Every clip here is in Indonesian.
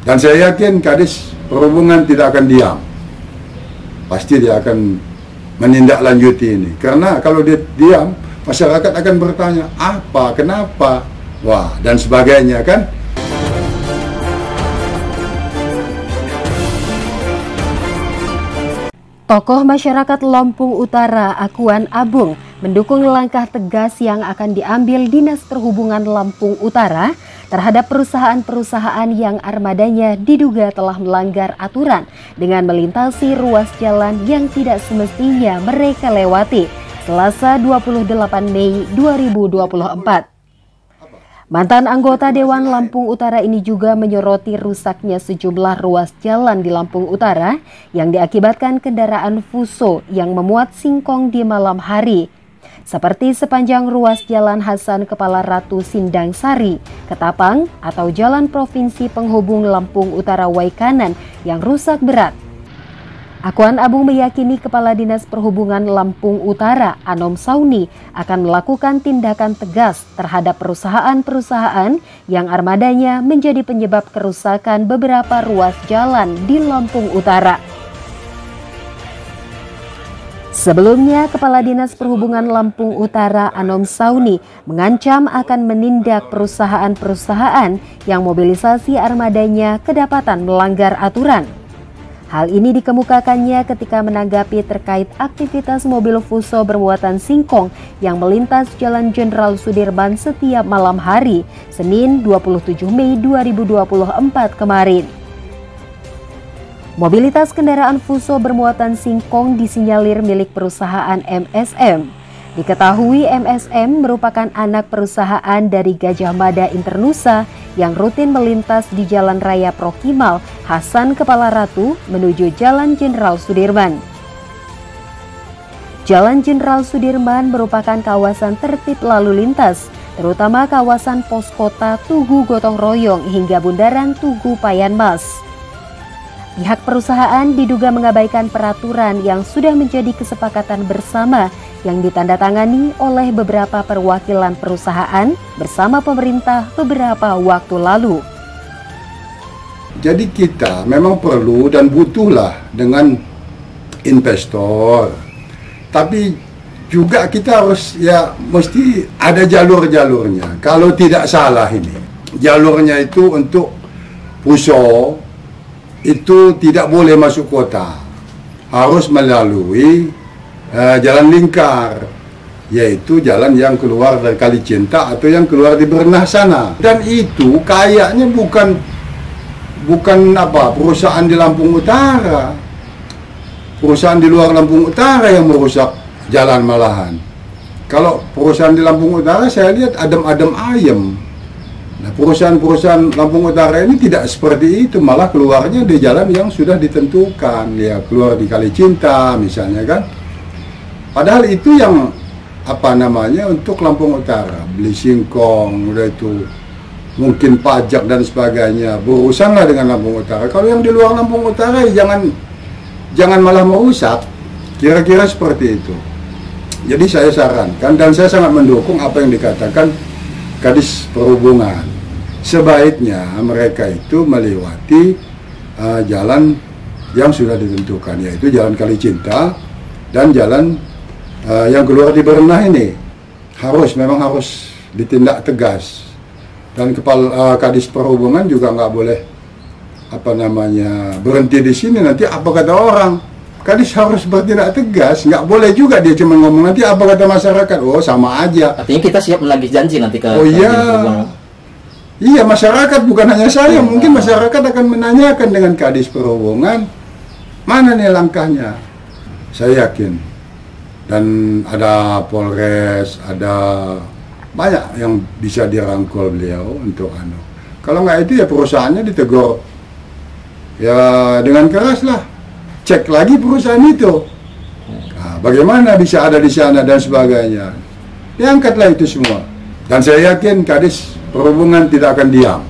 Dan saya yakin Kadis Perhubungan tidak akan diam. Pasti dia akan menindaklanjuti ini. Karena kalau dia diam, masyarakat akan bertanya, apa, kenapa, wah, dan sebagainya kan. Tokoh masyarakat Lampung Utara, Akuan Abung, mendukung langkah tegas yang akan diambil Dinas Perhubungan Lampung Utara terhadap perusahaan-perusahaan yang armadanya diduga telah melanggar aturan dengan melintasi ruas jalan yang tidak semestinya mereka lewati. Selasa 28 Mei 2024. Mantan anggota Dewan Lampung Utara ini juga menyoroti rusaknya sejumlah ruas jalan di Lampung Utara yang diakibatkan kendaraan Fuso yang memuat singkong di malam hari. Seperti sepanjang ruas Jalan Hasan Kepala Ratu Sindang Sari, Ketapang atau Jalan Provinsi Penghubung Lampung Utara Waikanan yang rusak berat. Akuan Abung meyakini Kepala Dinas Perhubungan Lampung Utara, Anom Sauni, akan melakukan tindakan tegas terhadap perusahaan-perusahaan yang armadanya menjadi penyebab kerusakan beberapa ruas jalan di Lampung Utara. Sebelumnya, Kepala Dinas Perhubungan Lampung Utara, Anom Sauni, mengancam akan menindak perusahaan-perusahaan yang mobilisasi armadanya kedapatan melanggar aturan. Hal ini dikemukakannya ketika menanggapi terkait aktivitas mobil Fuso bermuatan singkong yang melintas Jalan Jenderal Sudirman setiap malam hari, Senin 27 Mei 2024 kemarin. Mobilitas kendaraan Fuso bermuatan singkong disinyalir milik perusahaan MSM. Diketahui MSM merupakan anak perusahaan dari Gajah Mada Internusa yang rutin melintas di Jalan Raya Prokimal, Hasan Kepala Ratu menuju Jalan Jenderal Sudirman. Jalan Jenderal Sudirman merupakan kawasan tertib lalu lintas, terutama kawasan pos kota Tugu Gotong Royong hingga Bundaran Tugu Payanmas. Pihak perusahaan diduga mengabaikan peraturan yang sudah menjadi kesepakatan bersama yang ditandatangani oleh beberapa perwakilan perusahaan bersama pemerintah beberapa waktu lalu. Jadi kita memang perlu dan butuhlah dengan investor. Tapi juga kita harus mesti ada jalur-jalurnya. Kalau tidak salah ini, jalurnya itu untuk Fuso itu tidak boleh masuk kota, harus melalui jalan lingkar, yaitu jalan yang keluar dari Kalicinta atau yang keluar di Bernah sana. Dan itu kayaknya bukan perusahaan di Lampung Utara, perusahaan di luar Lampung Utara yang merusak jalan malahan. Kalau perusahaan di Lampung Utara saya lihat adem-adem ayem. Nah, perusahaan-perusahaan Lampung Utara ini tidak seperti itu, malah keluarnya di jalan yang sudah ditentukan, ya keluar di Kalicinta misalnya kan. Padahal itu yang untuk Lampung Utara, beli singkong, udah itu mungkin pajak dan sebagainya, berurusanlah dengan Lampung Utara. Kalau yang di luar Lampung Utara jangan malah merusak, kira-kira seperti itu. Jadi saya sarankan dan saya sangat mendukung apa yang dikatakan Kadis Perhubungan. Sebaiknya mereka itu melewati jalan yang sudah ditentukan, yaitu Jalan Kalicinta dan jalan yang keluar di Bernah ini. Memang harus ditindak tegas. Dan Kepala Kadis Perhubungan juga nggak boleh berhenti di sini, nanti apa kata orang. Kadis harus bertindak tegas, nggak boleh juga dia cuma ngomong, nanti apa kata masyarakat, oh sama aja. Artinya kita siap menagih janji nanti ke Iya, masyarakat bukan hanya saya, mungkin masyarakat akan menanyakan dengan Kadis Perhubungan, mana nih langkahnya. Saya yakin. Dan ada Polres, ada banyak yang bisa dirangkul beliau untuk Kalau nggak itu ya perusahaannya ditegur ya dengan keras lah. Cek lagi perusahaan itu. Nah, bagaimana bisa ada di sana dan sebagainya. Diangkatlah itu semua. Dan saya yakin Kadis Perhubungan tidak akan diam.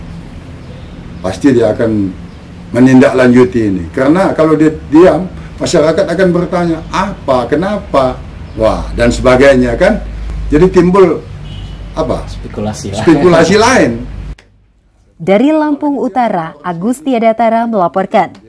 Pasti dia akan menindaklanjuti ini. Karena kalau dia diam, masyarakat akan bertanya, apa, kenapa, wah, dan sebagainya kan. Jadi timbul spekulasi lain. Dari Lampung Utara, Agus Tiadatara melaporkan.